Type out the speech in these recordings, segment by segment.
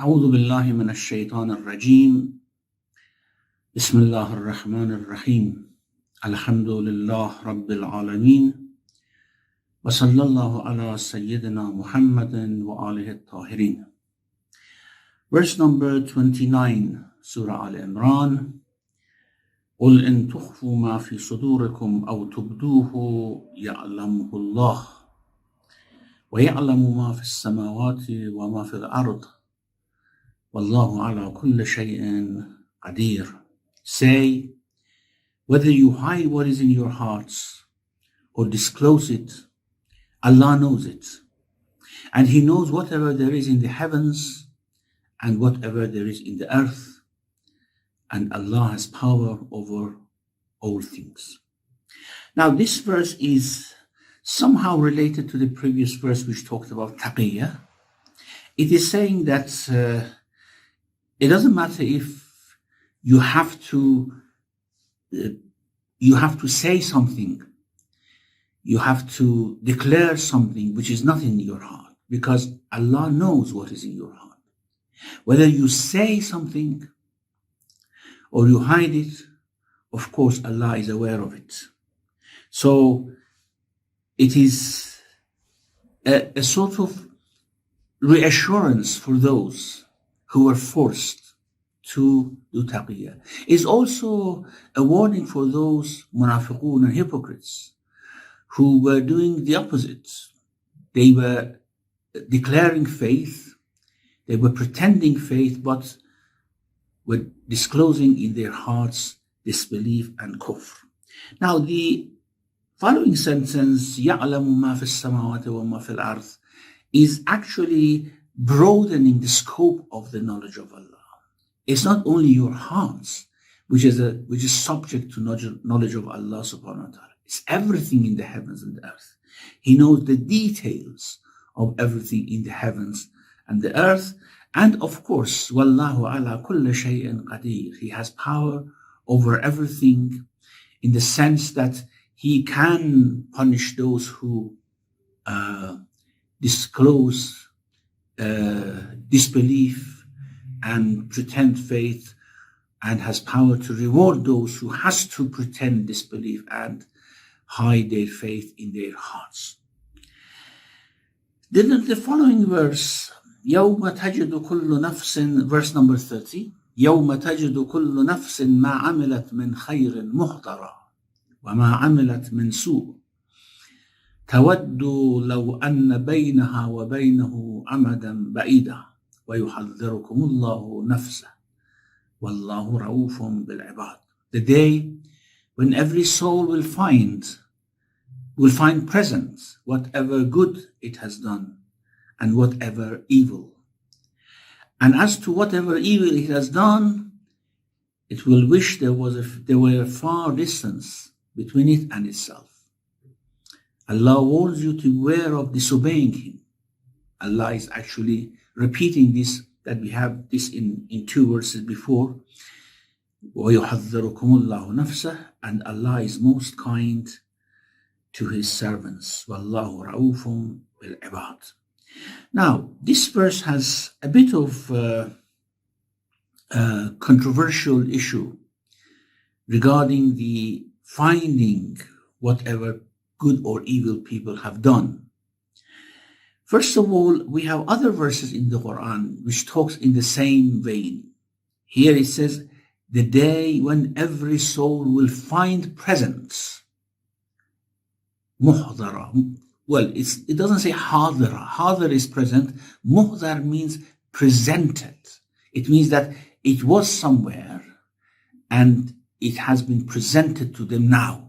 أعوذ بالله من الشيطان الرجيم بسم الله الرحمن الرحيم الحمد لله رب العالمين وصلى الله على سيدنا محمد وآله الطاهرين. Verse number 29, Surah Al Imran. قل إن تخفوا ما في صدوركم أو تبدوه يعلمه الله ويعلم ما في السماوات وما في الأرض والله على كل شيء قدير. Say, whether you hide what is in your hearts or disclose it, Allah knows it. And He knows whatever there is in the heavens and whatever there is in the earth. And Allah has power over all things. Now this verse is somehow related to the previous verse which talked about taqiyya. It is saying that it doesn't matter if you have to say something, you have to declare something which is not in your heart, because Allah knows what is in your heart. Whether you say something or you hide it, of course Allah is aware of it. So it is a sort of reassurance for those who were forced to do taqiyya. It's also a warning for those munafiqun and hypocrites who were doing the opposite. They were declaring faith, they were pretending faith, but were disclosing in their hearts disbelief and kufr. Now the following sentence, يَعْلَمُ مَا فِي السَّمَاوَاتِ وَمَا فِي الْأَرْضِ, is actually broadening the scope of the knowledge of Allah. It's not only your hearts which is subject to knowledge of Allah subhanahu wa ta'ala. It's everything in the heavens and the earth. He knows the details of everything in the heavens and the earth. And of course, وَاللَّهُ عَلَى كُلِّ شَيْءٍ قَدِيرٌ. He has power over everything in the sense that He can punish those who disclose disbelief and pretend faith, and has power to reward those who has to pretend disbelief and hide their faith in their hearts. Then the following verse, يَوْمَ تَجِدُ كُلُّ نَفْسٍ, verse number 30, يَوْمَ تَجِدُ كُلُّ نَفْسٍ مَا عَمِلَتْ مِنْ خَيْرٍ مُحْضَرًا وَمَا عَمِلَتْ مِنْ سُوءٍ تود لو أن بينها وبينه أمدا بعيدا ويحذركم الله نفسه والله رؤوف بالعباد. The day when every soul will find present whatever good it has done and whatever evil. And as to whatever evil it has done, it will wish there were a far distance between it and itself. Allah warns you to beware of disobeying Him. Allah is actually repeating this, that we have this in two verses before. وَيُحَذِّرُكُمُ اللَّهُ نَفْسَهُ, and Allah is most kind to His servants. وَاللَّهُ رَؤُوفٌ بِالْعِبَادِ. Now, this verse has a bit of a controversial issue regarding the finding whatever good or evil people have done. First of all, we have other verses in the Quran which talks in the same vein. Here it says, the day when every soul will find presence. Muhdara. Well, it doesn't say hadira. Hadira is present. Muhdar means presented. It means that it was somewhere and it has been presented to them now.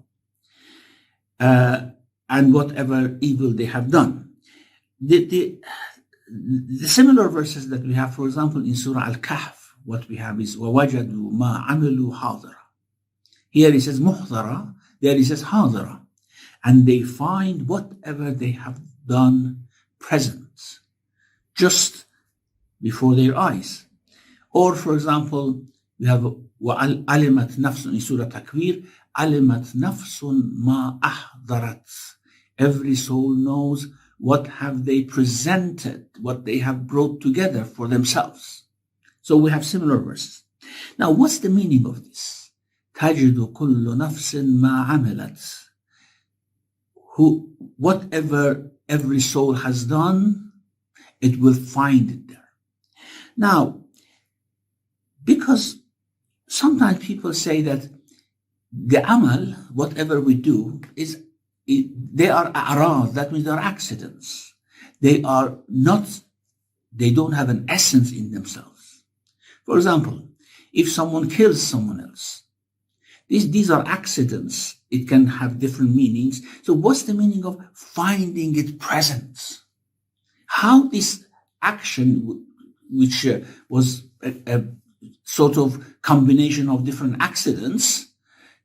And whatever evil they have done. The similar verses that we have, for example, in Surah Al-Kahf, what we have is وَوَجَدُوا مَا عَمِلُوا حَاضِرًا. Here it says muhdara, there it says hadira. And they find whatever they have done present, just before their eyes. Or, for example, we have وَعَلِمَتْ نَفْسٌ in Surah Takwir, عَلِمَتْ نَفْسٌ مَا أَحْضَرَتْ. Every soul knows what have they presented, what they have brought together for themselves. So we have similar verses. Now, what's the meaning of this? تَجِدُ كُلُّ نَفْسٍ مَا عَمِلَتْ. Whatever every soul has done, it will find it there. Now, because sometimes people say that the amal, whatever we do, they are a'rad, that means they are accidents. They don't have an essence in themselves. For example, if someone kills someone else, these are accidents. It can have different meanings. So what's the meaning of finding it present? How this action, which was a sort of combination of different accidents,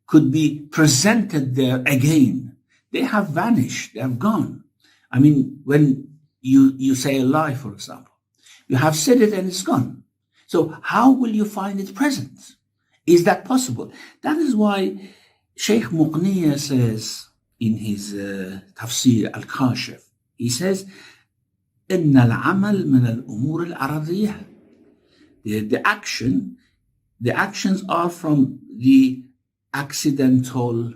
could be presented there again. They have vanished. They have gone. I mean, when you say a lie, for example, you have said it and it's gone. So how will you find it present? Is that possible? That is why Sheikh Muqniya says in his Tafsir Al-Kashif, he says, إِنَّ الْعَمَلْ مِنَ الْأُمُورِ الْعَرَضِيَّةِ. The actions are from the accidental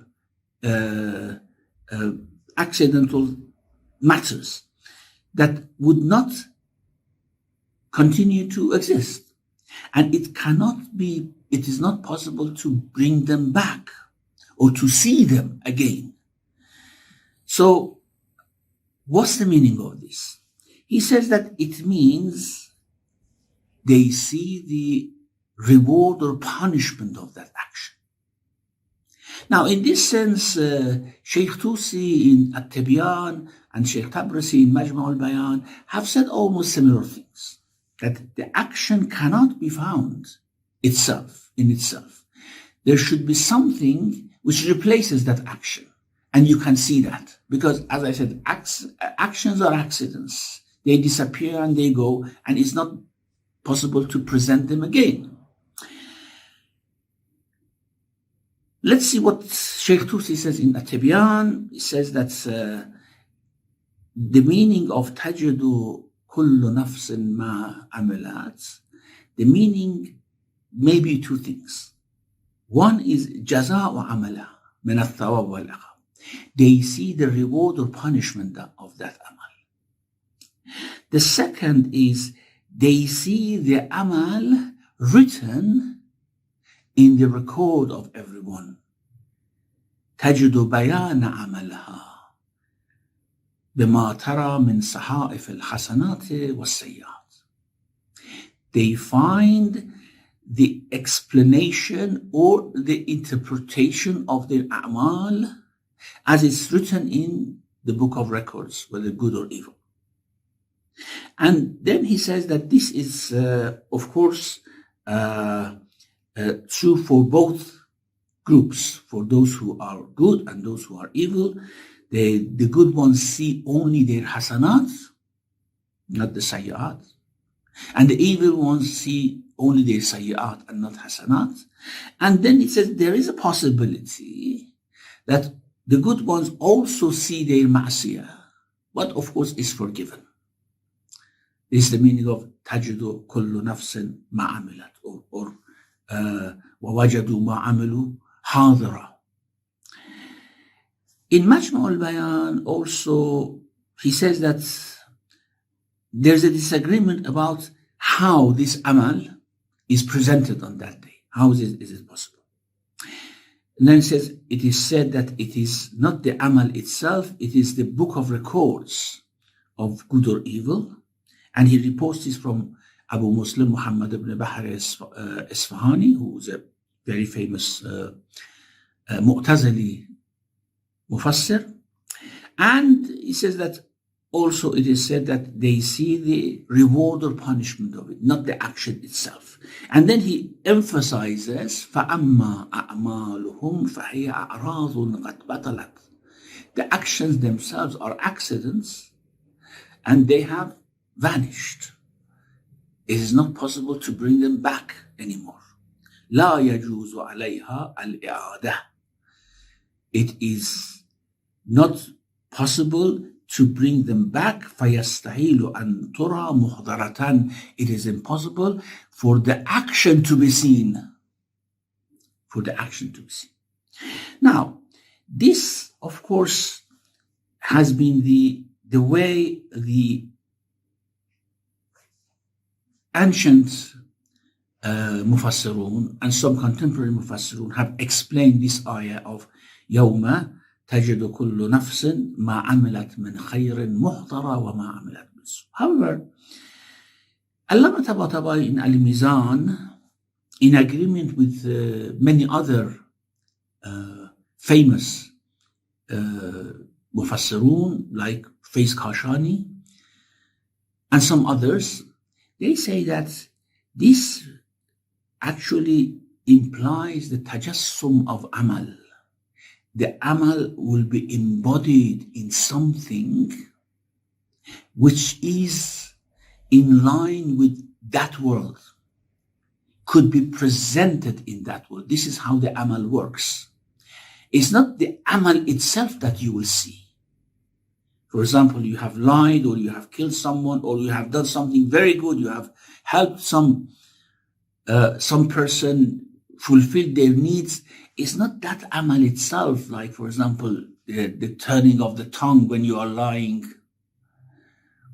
matters that would not continue to exist. And it is not possible to bring them back or to see them again. So what's the meaning of this? He says that it means they see the reward or punishment of that action. Now, in this sense, Sheikh Tusi in At-Tibyan and Sheikh Tabrasi in Majma' al-Bayan have said almost similar things, that the action cannot be found in itself. There should be something which replaces that action. And you can see that. Because, as I said, actions are accidents. They disappear and they go, and it's not possible to present them again. Let's see what Sheikh Tusi says in At-Tibyan. He says that the meaning of تَجِدُ كُلُّ نَفْسٍ مَا عَمِلَتْ, the meaning may be two things. One is جَزَاءُ عَمَلَهَا مِنَ الثَّوَابِ وَالْعِقَابِ. They see the reward or punishment of that amal. The second is they see the amal written in the record of everyone. تجد بيان عملها بما ترى من صحائف الحسنات والسيئات. They find the explanation or the interpretation of the a'mal as it's written in the book of records, whether good or evil. And then he says that this is, of course, true for both groups, for those who are good and those who are evil. The good ones see only their hasanat, not the sayyat. And the evil ones see only their sayyat and not hasanat. And then it says there is a possibility that the good ones also see their ma'siyah, but of course is forgiven. This is the meaning of تَجِدُ كُلُّ نَفْسٍ مَا عَمِلَتْ or وَوَجَدُوا مَا عَمِلُوا حَاضِرًا. In Majma' al-Bayan also, he says that there's a disagreement about how this amal is presented on that day. How is it possible? And then it says, it is said that it is not the amal itself, it is the book of records of good or evil. And he reports this from Abu Muslim Muhammad ibn Bahr Isfahani, who was a very famous Mu'tazili Mufassir. And he says that also it is said that they see the reward or punishment of it, not the action itself. And then he emphasizes فَأَمَّا أَعْمَالُهُمْ فَهِيَ أَعْرَاضٌ قَدْ بَطَلَتْ. The actions themselves are accidents and they have vanished. It is not possible to bring them back anymore. لا يجوز عليها الإعادة. It is not possible to bring them back. فَيَسْتَحِيلُ أَن تُرَى مُحْضَرَةً. It is impossible for the action to be seen. For the action to be seen. Now, this, of course, has been the way the ancient Mufassirun and some contemporary Mufassirun have explained this ayah of يَوْمَ تَجِدُ كُلُّ نَفْسٍ مَا عَمِلَتْ مِنْ خَيْرٍ مُحْضَرًا وَمَا عَمِلَتْ مِنْ سُوءٍ. However, Allama Tabatabai in Al Mizan, in agreement with many other famous Mufassirun like Faiz Kashani and some others, they say that this actually implies the tajassum of amal. The amal will be embodied in something which is in line with that world, could be presented in that world. This is how the amal works. It's not the amal itself that you will see. For example, you have lied, or you have killed someone, or you have done something very good, you have helped some person fulfill their needs. It's not that amal itself, like, for example, the turning of the tongue when you are lying,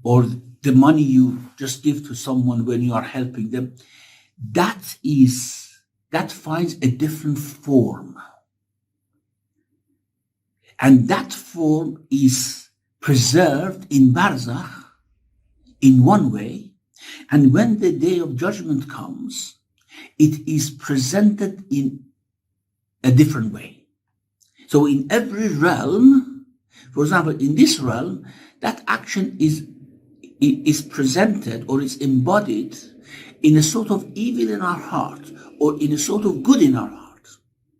or the money you just give to someone when you are helping them. That finds a different form. And that form is preserved in Barzakh in one way, and when the day of judgment comes, it is presented in a different way. So in every realm, for example, in this realm, that action is presented or is embodied in a sort of evil in our heart or in a sort of good in our heart.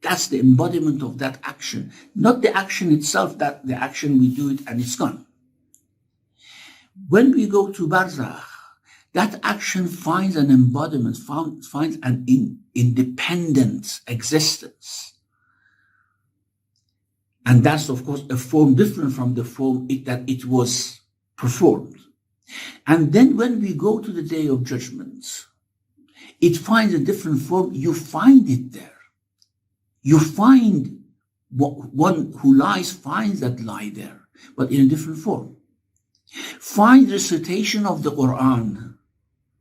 That's the embodiment of that action, not the action itself, that the action we do it and it's gone. When we go to Barzakh, that action finds an embodiment, finds an independent existence. And that's, of course, a form different from the form that it was performed. And then when we go to the Day of Judgment, it finds a different form. You find it there. You find one who lies finds that lie there, but in a different form. Find recitation of the Quran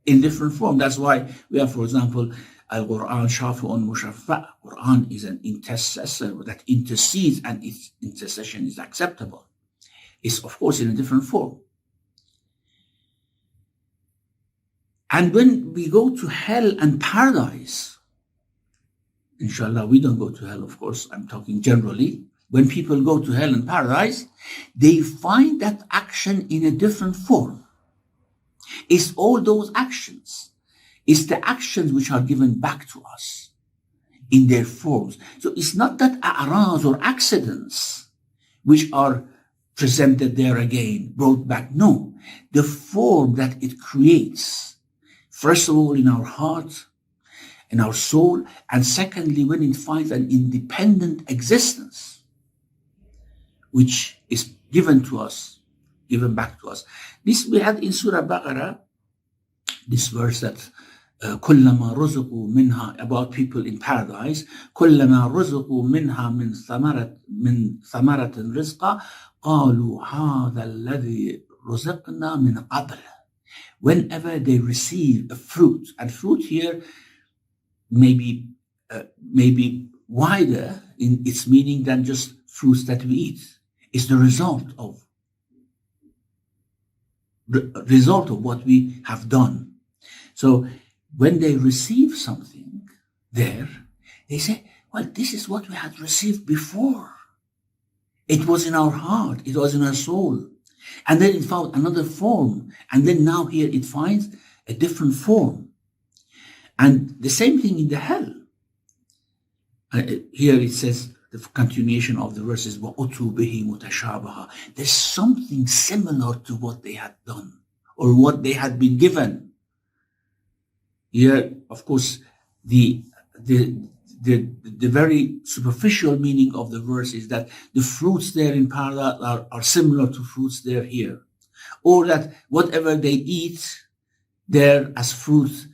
in different form. That's why we have, for example, Al-Quran Shafi'un Mushaffa. Quran is an intercessor that intercedes, and its intercession is acceptable. It's, of course, in a different form. And when we go to hell and paradise, inshallah, we don't go to hell, of course, I'm talking generally. When people go to hell and paradise, they find that action in a different form. It's all those actions. It's the actions which are given back to us in their forms. So it's not that a'raz or accidents which are presented there again, brought back. No, the form that it creates, first of all in our heart, in our soul, and secondly when it finds an independent existence which is given to us, given back to us. This we had in Surah Baqarah, this verse that كُلَّمَا رُزُقُوا مِنْهَا, about people in paradise, كُلَّمَا رُزُقُوا مِنْهَا مِنْ ثَمَرَةٍ رِزْقًا قَالُوا هَذَا الَّذِي رُزِقْنَا مِنْ قَبْلِ. Whenever they receive a fruit, and fruit here may be wider in its meaning than just fruits that we eat. It's the result of what we have done. So when they receive something there, they say, well, this is what we had received before. It was in our heart, it was in our soul. And then it found another form. And then now here it finds a different form. And the same thing in the hell. Here it says, the continuation of the verses, وَأُتُوا بِهِ مُتَشَابَهًا. There's something similar to what they had done or what they had been given. Here, of course, the the very superficial meaning of the verse is that the fruits there in paradise are similar to fruits there here, or that whatever they eat there as fruit,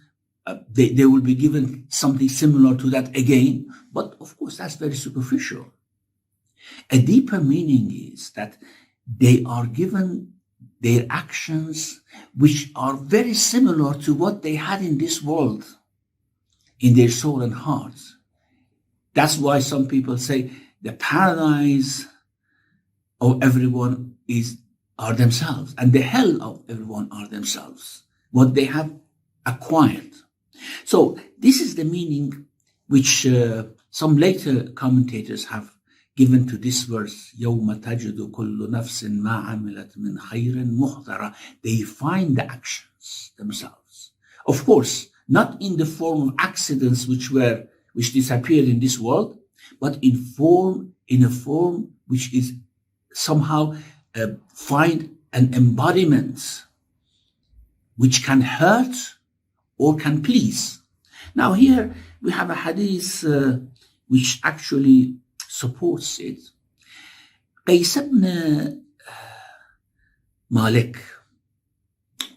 they will be given something similar to that again. But of course, that's very superficial. A deeper meaning is that they are given their actions which are very similar to what they had in this world, in their soul and heart. That's why some people say the paradise of everyone are themselves, and the hell of everyone are themselves, what they have acquired. So this is the meaning which some later commentators have given to this verse. يَوْمَ تَجِدُ كُلُّ نَفْسٍ مَا عَمِلَتْ مِنْ خَيْرٍ مُحْضَرًا. They find the actions themselves. Of course, not in the form of accidents which disappeared in this world, but in a form which is somehow find an embodiment which can hurt or can please. Now here we have a hadith which actually supports it. Qais ibn Malik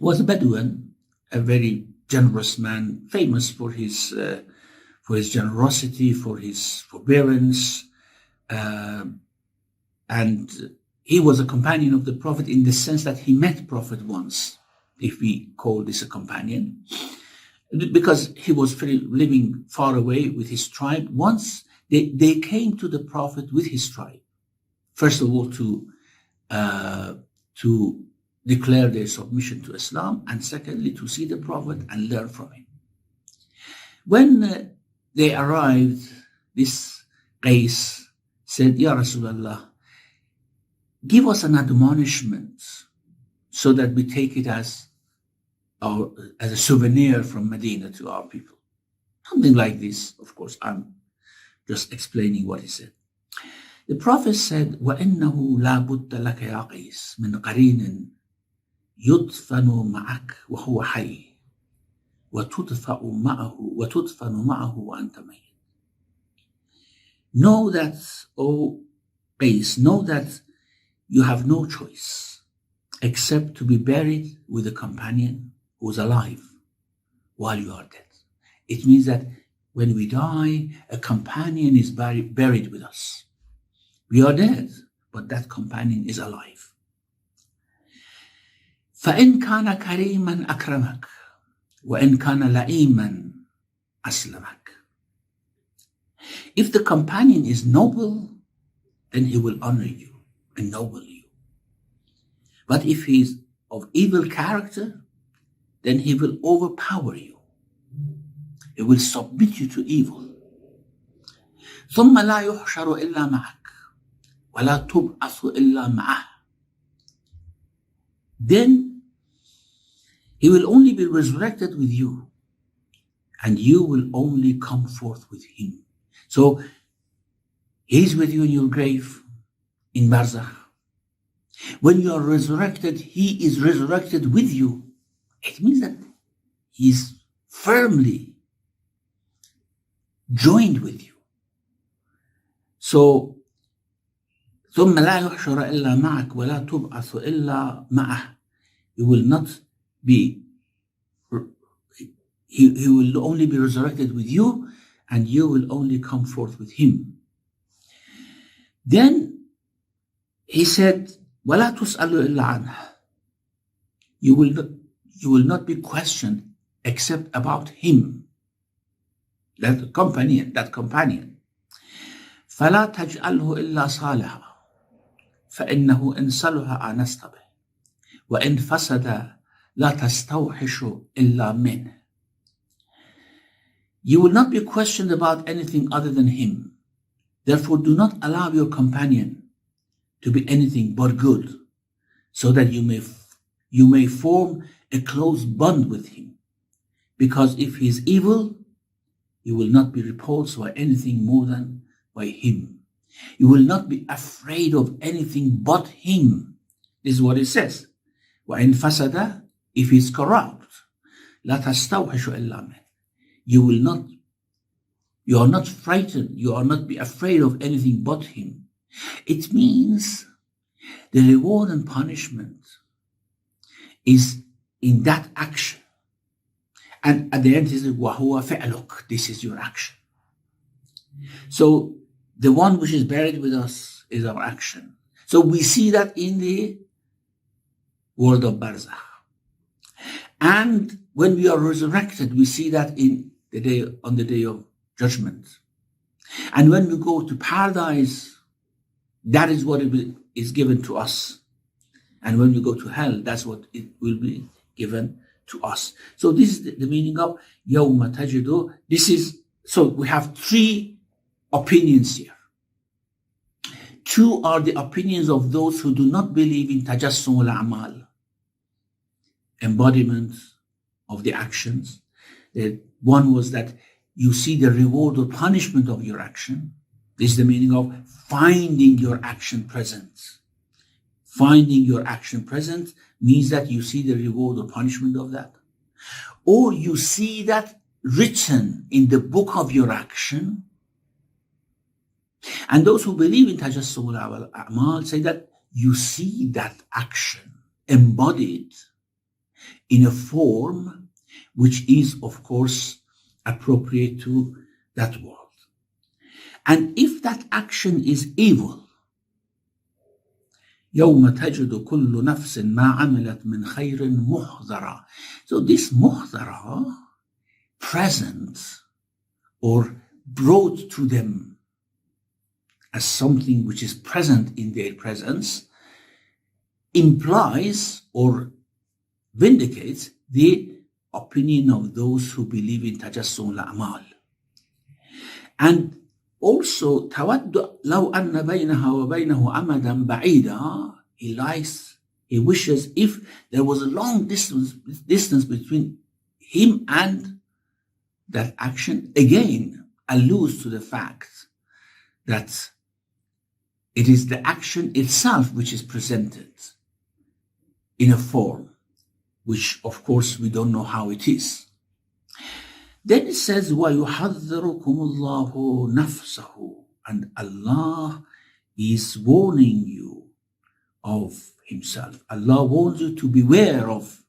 was a Bedouin, a very generous man, famous for his generosity, for his forbearance, and he was a companion of the Prophet in the sense that he met Prophet once, if we call this a companion, because he was living far away with his tribe. Once they came to the Prophet with his tribe, first of all to declare their submission to Islam, and secondly to see the Prophet and learn from him. When they arrived, this Qais said, Ya Rasulullah, give us an admonishment so that we take it as a souvenir from Medina to our people. Something like this. Of course, I'm just explaining what he said. The Prophet said, وَإِنَّهُ لَا بُدَّ لَكَ يَا قَيْسٍ مِنْ قَرِينٍ يُدْفَنُ مَعَكَ وَهُوَ حَيٍّ وَتُدْفَنُ مَعَهُ وَأَنْتَ مَيِّتٌ. Know that, O Qais, know that you have no choice except to be buried with a companion who is alive while you are dead. It means that when we die, a companion is buried with us. We are dead, but that companion is alive. فَإِنْ كَانَ كَرِيمًا أَكْرَمَكَ وَإِنْ كَانَ لَئِيمًا أَسْلَمَكَ. If the companion is noble, then he will honor you, ennoble you. But if he is of evil character, then he will overpower you. He will submit you to evil. ثُمَّ لَا يُحْشَرُ إِلَّا مَعَكَ وَلَا تُبْعَثُ إِلَّا مَعَهُ. Then he will only be resurrected with you, and you will only come forth with him. So he is with you in your grave, in Barzakh. When you are resurrected, he is resurrected with you. It means that he is firmly joined with you. So ثُمَّ لَا يُحْشَرَ إِلَّا مَعَكَ وَلَا تُبْعَثُ إِلَّا مَعَهُ. You will not be, he will only be resurrected with you, and you will only come forth with him. Then he said, وَلَا تُسْأَلُ إِلَّا عَنْهُ. You will not be questioned except about him, that companion. فَلَا تَجْعَلْهُ إِلَّا صَالِحًا فَإِنَّهُ إِنْ صَلُحَ آنَسْتَ بِهِ وَإِنْ فَسَدَ لَا تَسْتَوْحِشُ إِلَّا مِنْهُ. You will not be questioned about anything other than him. Therefore, do not allow your companion to be anything but good, so that you may form a close bond with him. Because if he is evil, you will not be repulsed by anything more than by him. You will not be afraid of anything but him. This is what it says. وَإِنْ فَسَدَ, if he is corrupt, لَا تَسْتَوْحِشُ إِلَّا مِنْهُ. You will not You are not frightened. You are not be afraid of anything but him. It means the reward and punishment is in that action. And at the end, he says, وَهُوَ فِعْلُكَ. This is your action. So the one which is buried with us is our action. So we see that in the world of Barzakh. And when we are resurrected, we see that on the day of judgment. And when we go to paradise, that is what is given to us. And when we go to hell, that's what it will be given to us. So this is the meaning of يَوْمَ تَجِدُ. So we have three opinions here. Two are the opinions of those who do not believe in tajassum al-a'mal, embodiment of the actions. The one was that you see the reward or punishment of your action. This is the meaning of finding your action present. Finding your action present means that you see the reward or punishment of that. Or you see that written in the book of your action. And those who believe in tajassum al-a'mal say that you see that action embodied in a form which is, of course, appropriate to that world. And if that action is evil, يَوْمَ تَجِدُ كُلُّ نَفْسٍ مَا عَمِلَتْ مِنْ خَيْرٍ مُحْضَرًا. So this muhdara, present or brought to them as something which is present in their presence, implies or vindicates the opinion of those who believe in tajassum al-a'mal. And also, تَوَدُّ لَوْ أَنَّ بَيْنَهَا وَبَيْنَهُ أَمَدًا بَعِيدًا. He wishes if there was a long distance between him and that action. Again, alludes to the fact that it is the action itself which is presented in a form which, of course, we don't know how it is. Then it says, وَيُحَذِّرُكُمُ اللَّهُ نَفْسَهُ. And Allah is warning you of himself. Allah warns you to beware of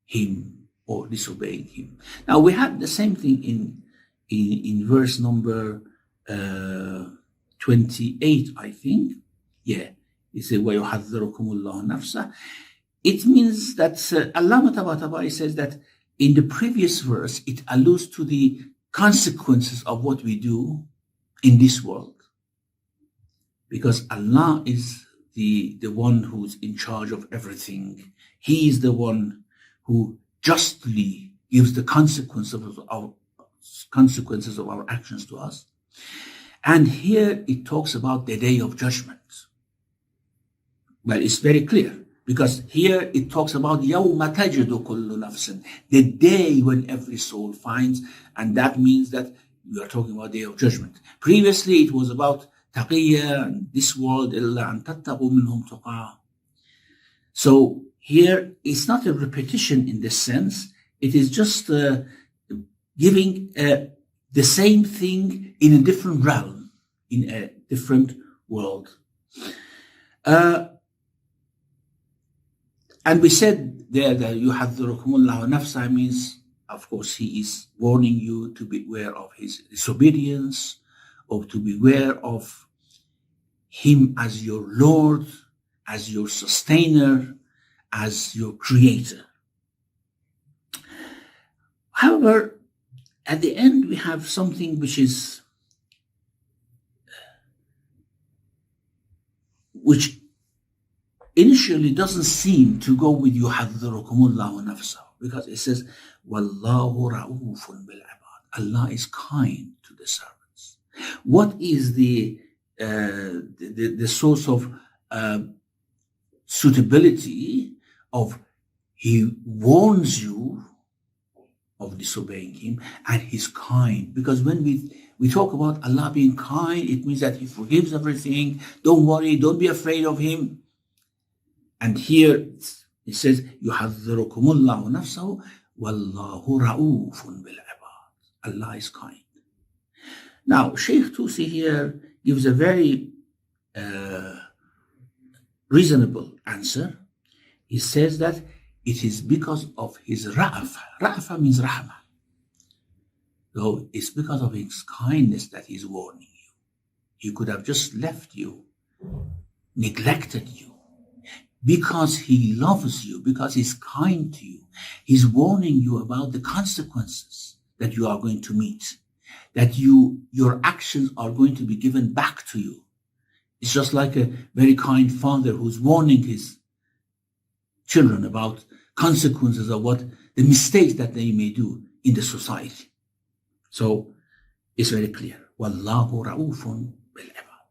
him or disobeying him. Now we have the same thing in verse number 28, I think. Yeah, it says, وَيُحَذِّرُكُمُ اللَّهُ نَفْسَهُ. It means that Allah Tabari says that in the previous verse, it alludes to the consequences of what we do in this world. Because Allah is the one who's in charge of everything. He is the one who justly gives the consequences of our actions to us. And here it talks about the day of judgment. Well, it's very clear. Because here it talks about يَوْمَ تَجِدُ كُلُّ نَفْسٍ, the day when every soul finds, and that means that we are talking about the day of judgment. Previously it was about taqiyya and this world, إِلَّا أَن تَتَّقُوا مِنْهُمْ تُقَىٰ. So here it's not a repetition in this sense, it is just giving the same thing in a different realm, in a different world. And we said there that يُحَذِّرُكُمُ اللَّهُ نَفْسَهُ means, of course, he is warning you to beware of his disobedience, or to beware of him as your Lord, as your sustainer, as your creator. However, at the end we have something which initially doesn't seem to go with يُحَذِّرُكُمُ اللَّهُ نَفْسَهُ, because it says وَاللَّهُ رَؤُوفٌ بِالْعِبَادِ. Allah is kind to the servants. What is the source of suitability of he warns you of disobeying him and he's kind? Because when we talk about Allah being kind, it means that he forgives everything. Don't worry, don't be afraid of him. And here it says, يُحَذِّرُكُمُ اللَّهُ نَفْسَهُ وَاللَّهُ رَؤُوفٌ بِالْعِبَادِ. Allah is kind. Now, Sheikh Tusi here gives a very reasonable answer. He says that it is because of his ra'afa. Ra'afa means rahmah. So it's because of his kindness that he's warning you. He could have just left you, neglected you. Because he loves you, because he's kind to you, he's warning you about the consequences that you are going to meet, that your actions are going to be given back to you. It's just like a very kind father who's warning his children about consequences of what the mistakes that they may do in the society. So it's very clear. Wallahu ra'ufun bil ibad.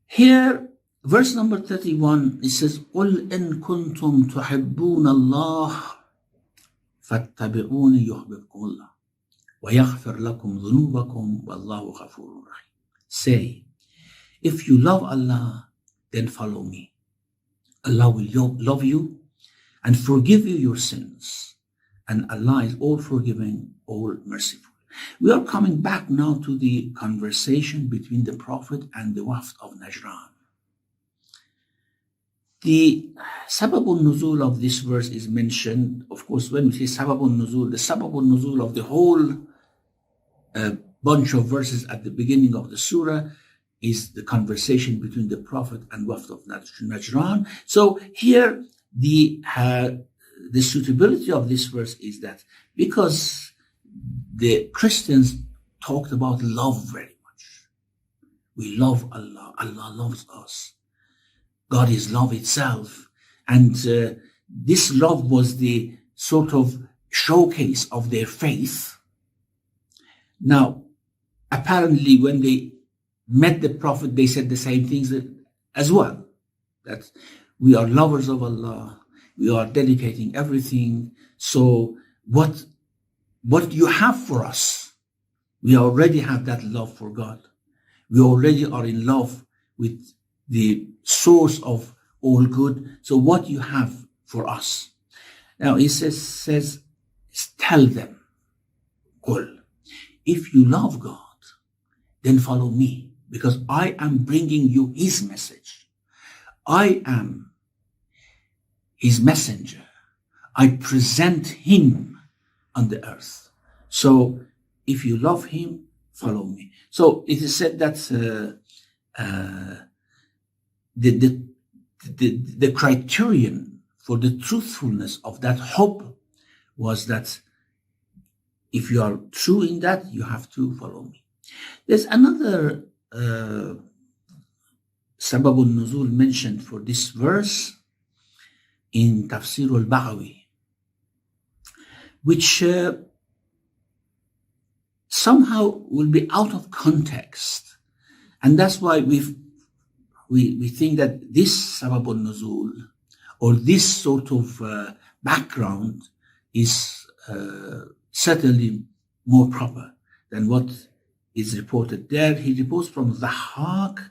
Here, verse number 31, it says, قُلْ إِن كُنْتُمْ تُحِبُّونَ اللَّهِ فَاتَّبِعُونِ يُحْبِبْكُمُ اللَّهِ وَيَغْفِرْ لَكُمْ ذُنُوبَكُمْ وَاللَّهُ غَفُورٌ رَحِيمٌ. Say, if you love Allah, then follow me. Allah will love you and forgive you your sins. And Allah is all forgiving, all merciful. We are coming back now to the conversation between the Prophet and the Wafd of Najran. The sababul nuzul of this verse is mentioned. Of course, when we say sababul nuzul, the sababul nuzul of the whole bunch of verses at the beginning of the surah is the conversation between the Prophet and Wafd of Najran. So here, the suitability of this verse is that because the Christians talked about love very much. We love Allah. Allah loves us. God is love itself. And this love was the sort of showcase of their faith. Now, apparently when they met the Prophet, they said the same things as well. That we are lovers of Allah. We are dedicating everything. So what you have for us, we already have that love for God. We already are in love with the source of all good. So what you have for us. Now he says tell them, قُلْ, if you love God, then follow me, because I am bringing you his message. I am his messenger. I present him on the earth. So if you love him, follow me. So it is said that the criterion for the truthfulness of that hope was that if you are true in that, you have to follow me. There's another sababul nuzul mentioned for this verse in Tafsir al which somehow will be out of context. And that's why we think that this sababul nuzul, or this sort of background, is certainly more proper than what is reported there. He reports from Dhahhak,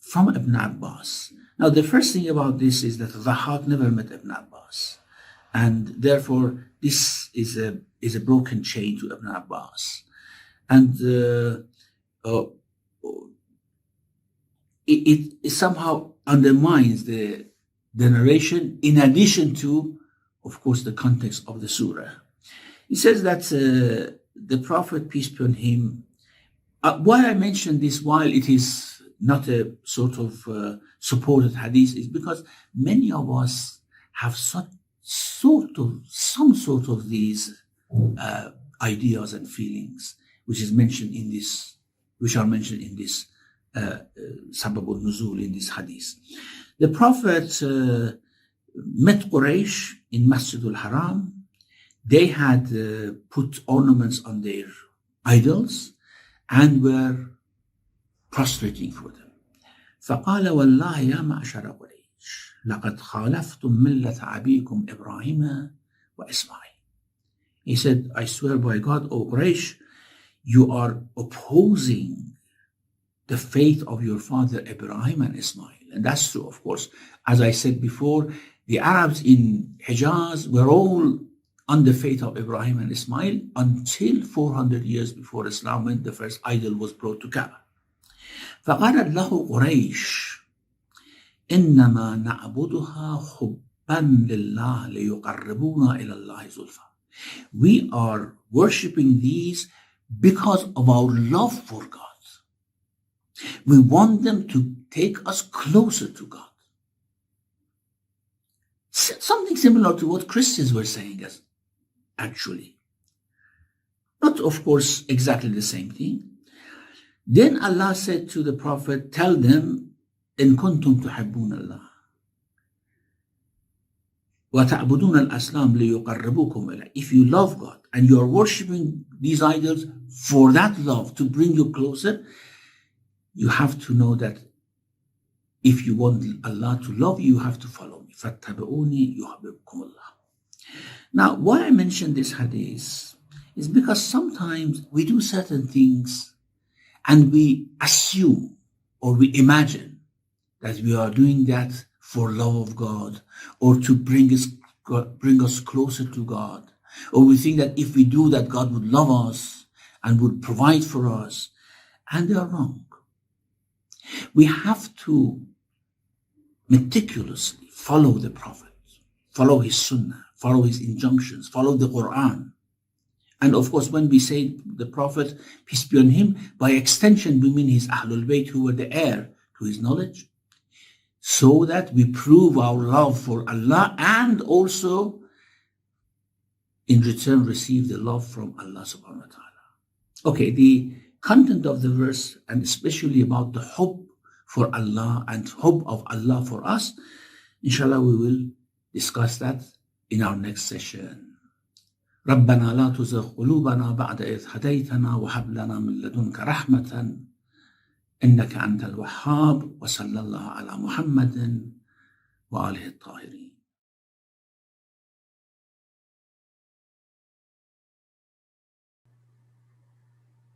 from Ibn Abbas. Now, the first thing about this is that Dhahhak never met Ibn Abbas, and therefore this is a broken chain to Ibn Abbas, and it somehow undermines the narration, in addition to, of course, the context of the surah. He says that the Prophet, peace be on him, why I mention this while it is not a sort of supported hadith, is because many of us have some sort of these ideas and feelings which are mentioned in this sababul nuzul, in this hadith. The Prophet met Quraysh in Masjid al-Haram. They had put ornaments on their idols and were prostrating for them. فقال والله يا معشر قريش لقد خالفتم ملة أبيكم إبراهيم وإسماعيل. He said, I swear by God, O Quraysh, you are opposing the faith of your father Ibrahim and Ismail. And that's true, of course. As I said before, the Arabs in Hijaz were all on the faith of Ibrahim and Ismail until 400 years before Islam, when the first idol was brought to Kaaba. فقالت له قريش إنما نعبدها حبا لله ليقربونا إلى الله زلفى. We are worshipping these because of our love for God. We want them to take us closer to God. Something similar to what Christians were saying, as actually. Not, of course, exactly the same thing. Then Allah said to the Prophet, tell them, إن كنتم تحبون الله وتعبدون الأصنام ليقربوكم إليه. If you love God and you are worshipping these idols for that love to bring you closer, you have to know that if you want Allah to love you, you have to follow me. فَاتَّبِعُونِي يُحْبِبْكُمُ اللَّهُ. Now, why I mention this hadith is because sometimes we do certain things and we assume or we imagine that we are doing that for love of God or to bring us closer to God. Or we think that if we do that, God would love us and would provide for us. And they are wrong. We have to meticulously follow the Prophet, follow his Sunnah, follow his injunctions, follow the Quran. And of course, when we say the Prophet, peace be on him, by extension we mean his Ahlul Bayt, who were the heir to his knowledge, so that we prove our love for Allah and also in return receive the love from Allah subhanahu wa ta'ala. Okay, the content of the verse, and especially about the hope for Allah and hope of Allah for us, inshallah we will discuss that in our next session. ربنا لا تزغ قلوبنا بعد إذ هديتنا وهب لنا من لدنك رحمة إنك أنت الوهاب وصلى الله على محمد وآله الطاهرين.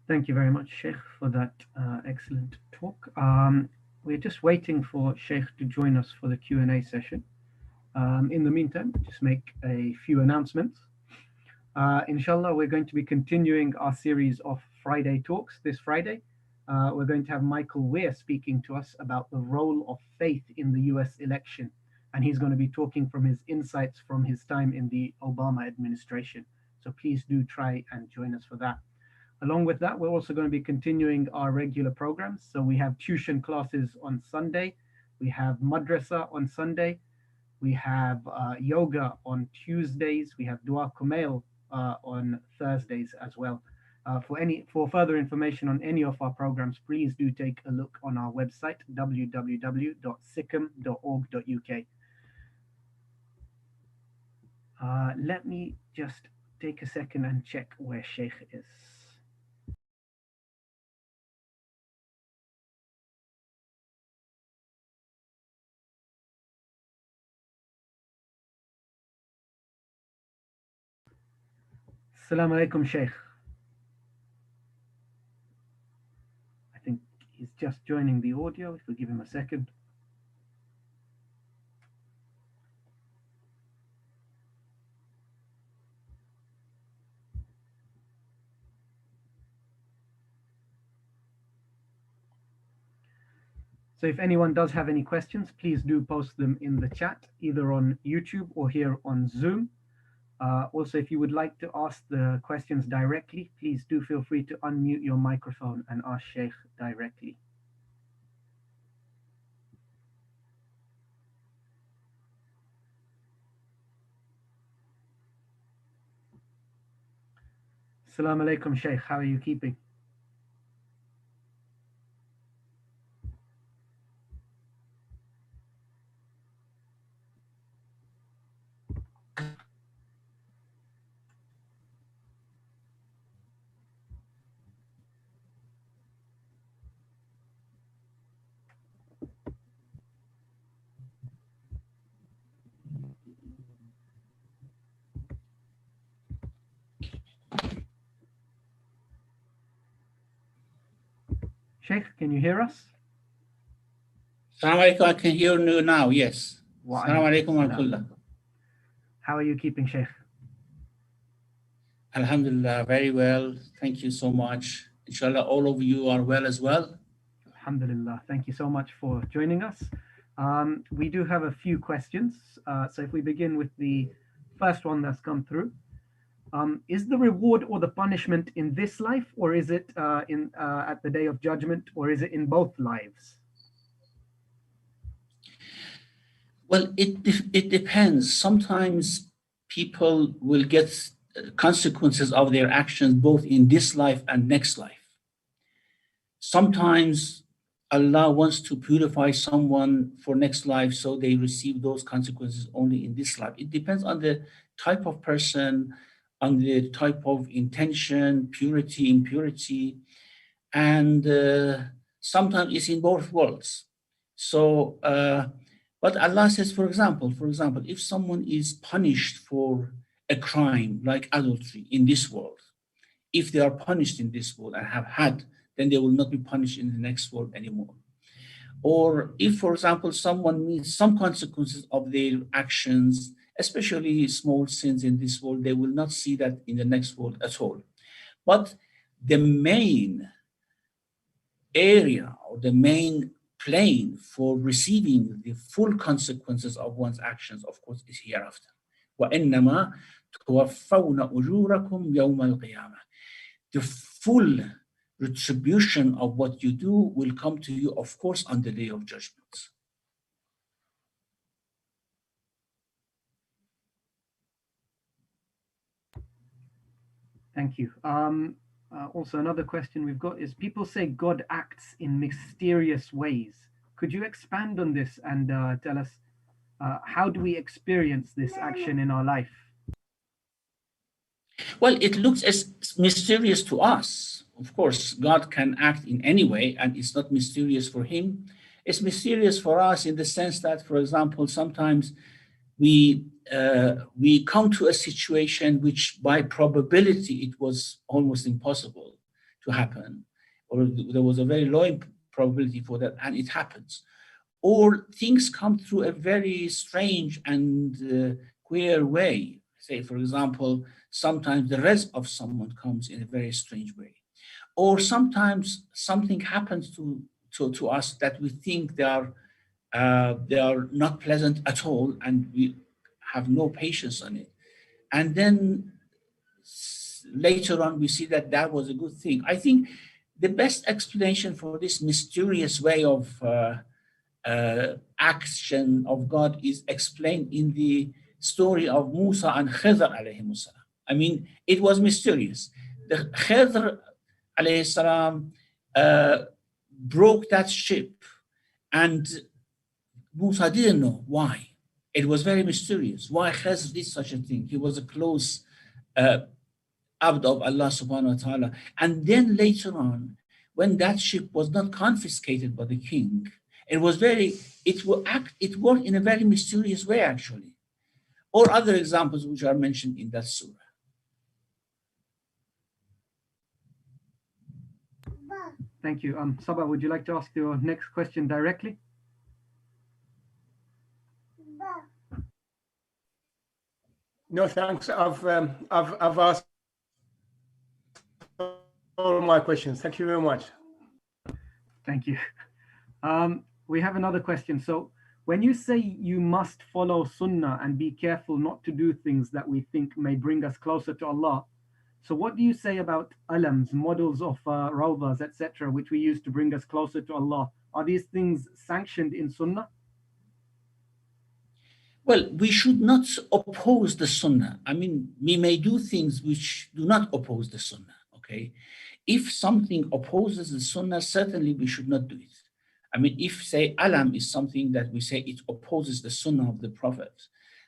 Thank you very much, Sheikh, for that excellent talk. We're just waiting for Sheikh to join us for the Q&A session. In the meantime, just make a few announcements. Inshallah, we're going to be continuing our series of Friday talks this Friday. We're going to have Michael Weir speaking to us about the role of faith in the US election. And he's going to be talking from his insights from his time in the Obama administration. So please do try and join us for that. Along with that, we're also going to be continuing our regular programs. So we have tuition classes on Sunday. We have madrasa on Sunday. We have yoga on Tuesdays. We have dua kumail on Thursdays as well. For further information on any of our programs, please do take a look on our website, www.sicm.org.uk. Let me just take a second and check where Sheikh is. Assalamu alaikum, Sheikh. I think he's just joining the audio. If we give him a second. So if anyone does have any questions, please do post them in the chat, either on YouTube or here on Zoom. Also, if you would like to ask the questions directly, please do feel free to unmute your microphone and ask Sheikh directly. Assalamu alaikum, Sheikh. How are you keeping? Sheikh, can you hear us? Assalamu alaikum, I can hear you now, yes. Assalamu alaikum wa rahmatullah. How are you keeping, Sheikh? Alhamdulillah, very well. Thank you so much. Inshallah, all of you are well as well. Alhamdulillah. Thank you so much for joining us. We do have a few questions. So if we begin with the first one that's come through. Is the reward or the punishment in this life, or is it at the day of judgment, or is it in both lives? Well, it depends. Sometimes people will get consequences of their actions both in this life and next life. Sometimes Allah wants to purify someone for next life, so they receive those consequences only in this life. It depends on the type of person, on the type of intention, purity, impurity, and sometimes it's in both worlds. So, but Allah says, for example, if someone is punished for a crime like adultery in this world, if they are punished in this world and have had, then they will not be punished in the next world anymore. Or if, for example, someone meets some consequences of their actions, especially small sins in this world, they will not see that in the next world at all. But the main area or the main plane for receiving the full consequences of one's actions, of course, is hereafter. وَإِنَّمَا تُوَفَّوْنَ أُجُورَكُمْ يَوْمَ الْقِيَامَةِ. The full retribution of what you do will come to you, of course, on the day of judgment. Thank you. Also, another question we've got is, people say God acts in mysterious ways. Could you expand on this and tell us how do we experience this action in our life? Well, it looks as mysterious to us. Of course, God can act in any way, and it's not mysterious for him. It's mysterious for us in the sense that, for example, sometimes we come to a situation which by probability it was almost impossible to happen, or there was a very low probability for that, and it happens. Or things come through a very strange and queer way. Say, for example, sometimes the rizq of someone comes in a very strange way. Or sometimes something happens to us that we think they are not pleasant at all, and we have no patience on it. And then later on, we see that that was a good thing. I think the best explanation for this mysterious way of action of God is explained in the story of Musa and Khidr alayhi salam. I mean, it was mysterious. The Khidr alayhi salam broke that ship, and Musa didn't know why. It was very mysterious. Why Khidr did such a thing? He was a close abd of Allah subhanahu wa ta'ala. And then later on, when that ship was not confiscated by the king, it worked in a very mysterious way, actually. Or other examples which are mentioned in that surah. Thank you. Sabah, would you like to ask your next question directly? No, thanks. I've asked all my questions. Thank you very much. Thank you. We have another question. So when you say you must follow Sunnah and be careful not to do things that we think may bring us closer to Allah, so what do you say about alams, models of rawdas, etc., which we use to bring us closer to Allah? Are these things sanctioned in Sunnah? Well, we should not oppose the Sunnah. I mean, we may do things which do not oppose the Sunnah, okay? If something opposes the Sunnah, certainly we should not do it. I mean, if, say, alam is something that we say it opposes the Sunnah of the Prophet,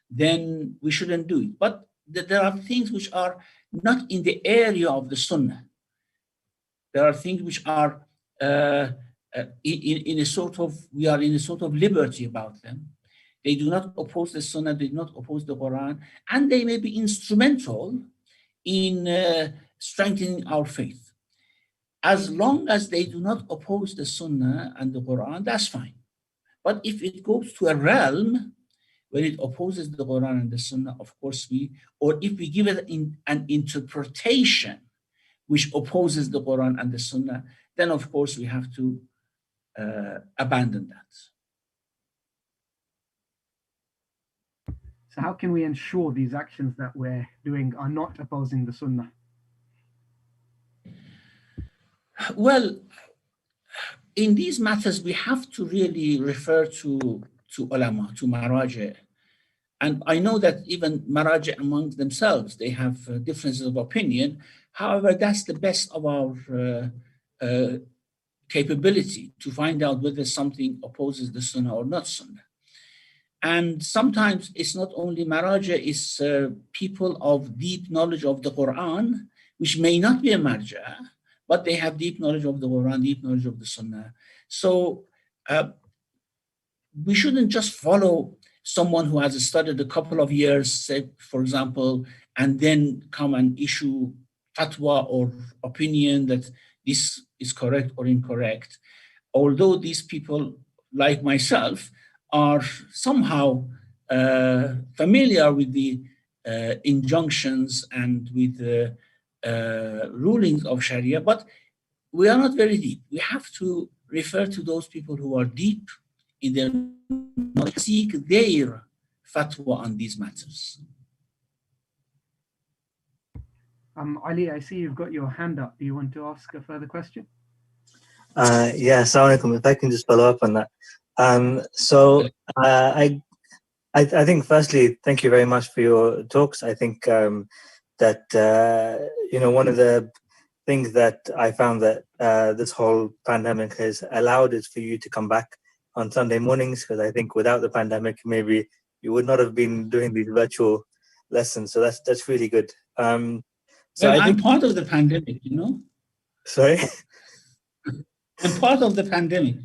then we shouldn't do it. But there are things which are not in the area of the Sunnah. There are things which are in a sort of, we are in a sort of liberty about them. They do not oppose the Sunnah, they do not oppose the Quran, and they may be instrumental in strengthening our faith. As long as they do not oppose the Sunnah and the Quran, that's fine. But if it goes to a realm When it opposes the Quran and the Sunnah, of course or if we give it an interpretation which opposes the Quran and the Sunnah, then of course we have to abandon that. So how can we ensure these actions that we're doing are not opposing the Sunnah? Well, in these matters, we have to really refer to ulama, to maraja. And I know that even maraja among themselves, they have differences of opinion. However, that's the best of our capability to find out whether something opposes the Sunnah or not Sunnah. And sometimes it's not only maraja, it's people of deep knowledge of the Quran, which may not be a marja, but they have deep knowledge of the Quran, deep knowledge of the Sunnah. So we shouldn't just follow someone who has studied a couple of years, say, for example, and then come and issue fatwa or opinion that this is correct or incorrect. Although these people, like myself, are somehow familiar with the injunctions and with the rulings of Sharia, but we are not very deep. We have to refer to those people who are deep in their knowledge, seek their fatwa on these matters. Ali, I see you've got your hand up. Do you want to ask a further question? Yeah, assalamu alaikum. If I can just follow up on that. I think firstly, thank you very much for your talks. I think that one of the things that I found that this whole pandemic has allowed is for you to come back on Sunday mornings, because I think without the pandemic, maybe you would not have been doing these virtual lessons. So that's really good. I'm part of the pandemic, Sorry? I'm part of the pandemic,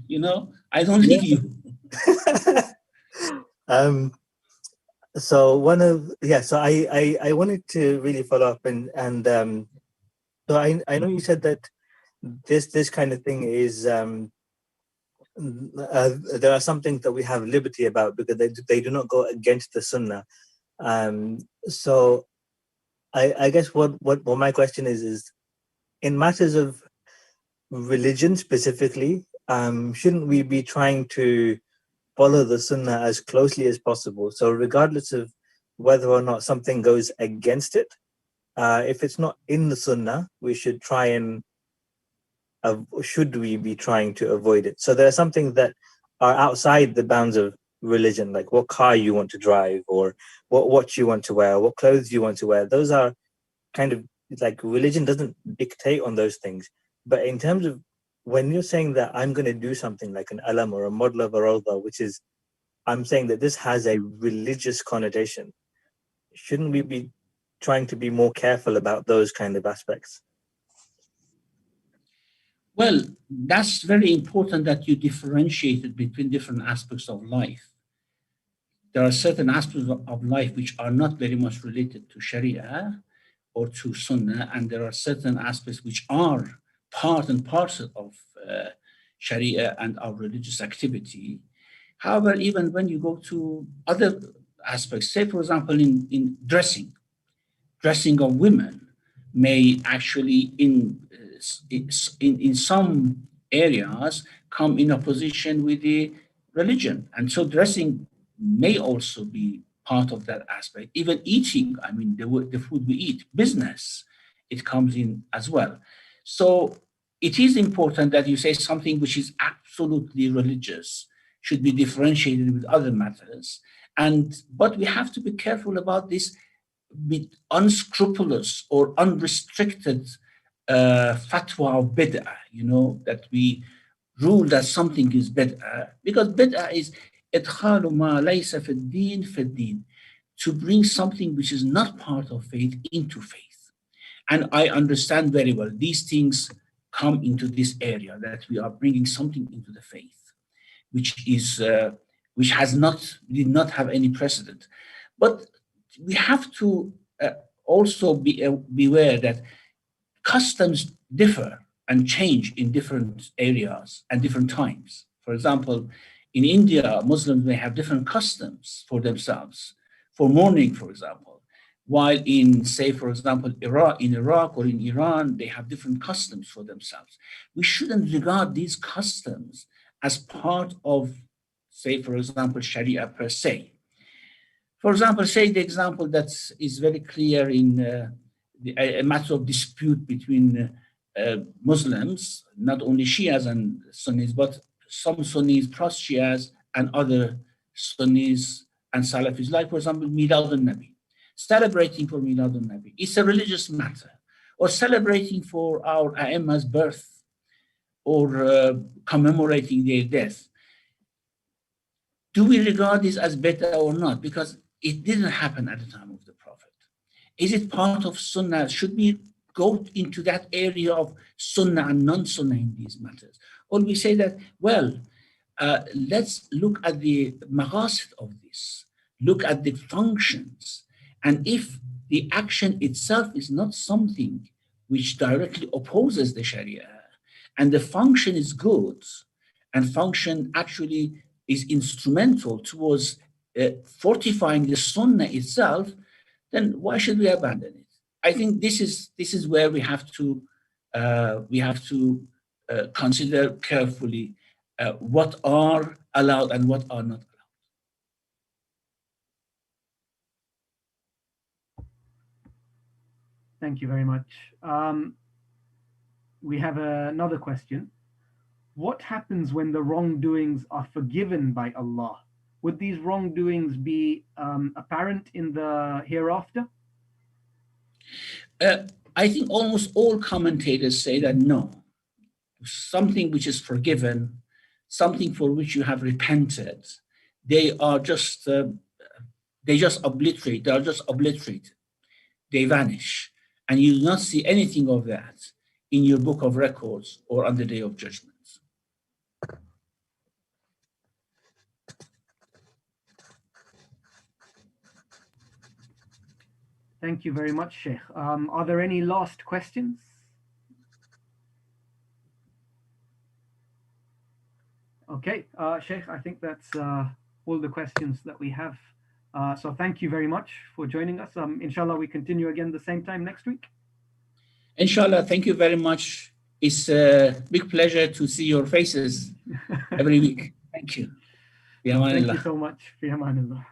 I don't leave you. So I wanted to really follow up and so I know you said that this kind of thing is there are some things that we have liberty about because they do not go against the Sunnah. So I guess what my question is in matters of religion specifically, shouldn't we be trying to follow the Sunnah as closely as possible? So regardless of whether or not something goes against it, if it's not in the Sunnah, we should try and should we be trying to avoid it? So there are some things that are outside the bounds of religion, like what car you want to drive, or what watch you want to wear, what clothes you want to wear. Those are kind of like religion doesn't dictate on those things. But in terms of when you're saying that I'm going to do something like an alam or a model of a rawda, which is, I'm saying that this has a religious connotation, shouldn't we be trying to be more careful about those kind of aspects? Well, that's very important that you differentiated between different aspects of life. There are certain aspects of life which are not very much related to Sharia or to Sunnah, and there are certain aspects which are part and parcel of Sharia and our religious activity. However, even when you go to other aspects, say, for example, in dressing of women may actually in some areas come in opposition with the religion. And so dressing may also be part of that aspect. Even eating, I mean, the food we eat, business, it comes in as well. So it is important that you say something which is absolutely religious should be differentiated with other matters. But we have to be careful about this with unscrupulous or unrestricted fatwa of bid'ah, that we rule that something is bid'ah, because bid'ah is idkhalu ma laysa fi din fi din, to bring something which is not part of faith into faith. And I understand very well these things come into this area, that we are bringing something into the faith which did not have any precedent. But we have to also be aware that customs differ and change in different areas and different times. For example, In India, Muslims may have different customs for themselves, for mourning, for example. While in, say, for example, Iraq or in Iran, they have different customs for themselves. We shouldn't regard these customs as part of, say, for example, Sharia per se. For example, say the example that is very clear in a matter of dispute between Muslims, not only Shias and Sunnis, but some Sunnis plus Shias and other Sunnis and Salafis, like, for example, Milad al-Nabi. Celebrating for Milad al-Nabi. It's a religious matter. Or celebrating for our A'imma's birth, or commemorating their death. Do we regard this as better or not? Because it didn't happen at the time of the Prophet. Is it part of Sunnah? Should we go into that area of Sunnah and non-Sunnah in these matters? Or we say that, well, let's look at the maqasid of this, look at the functions. And if the action itself is not something which directly opposes the Sharia, and the function is good, and function actually is instrumental towards fortifying the Sunnah itself, then why should we abandon it? I think this is where we have to consider carefully what are allowed and what are not allowed. Thank you very much. We have another question. What happens when the wrongdoings are forgiven by Allah? Would these wrongdoings be apparent in the hereafter? I think almost all commentators say that no. Something which is forgiven, something for which you have repented, they just obliterate. They are just obliterated. They vanish. And you do not see anything of that in your book of records or on the day of judgment. Thank you very much, Sheikh. Are there any last questions? Okay, Sheikh, I think that's all the questions that we have. So thank you very much for joining us. Inshallah, we continue again the same time next week. Inshallah, thank you very much. It's a big pleasure to see your faces every week. Thank you. Thank you so much. Fi amanillah.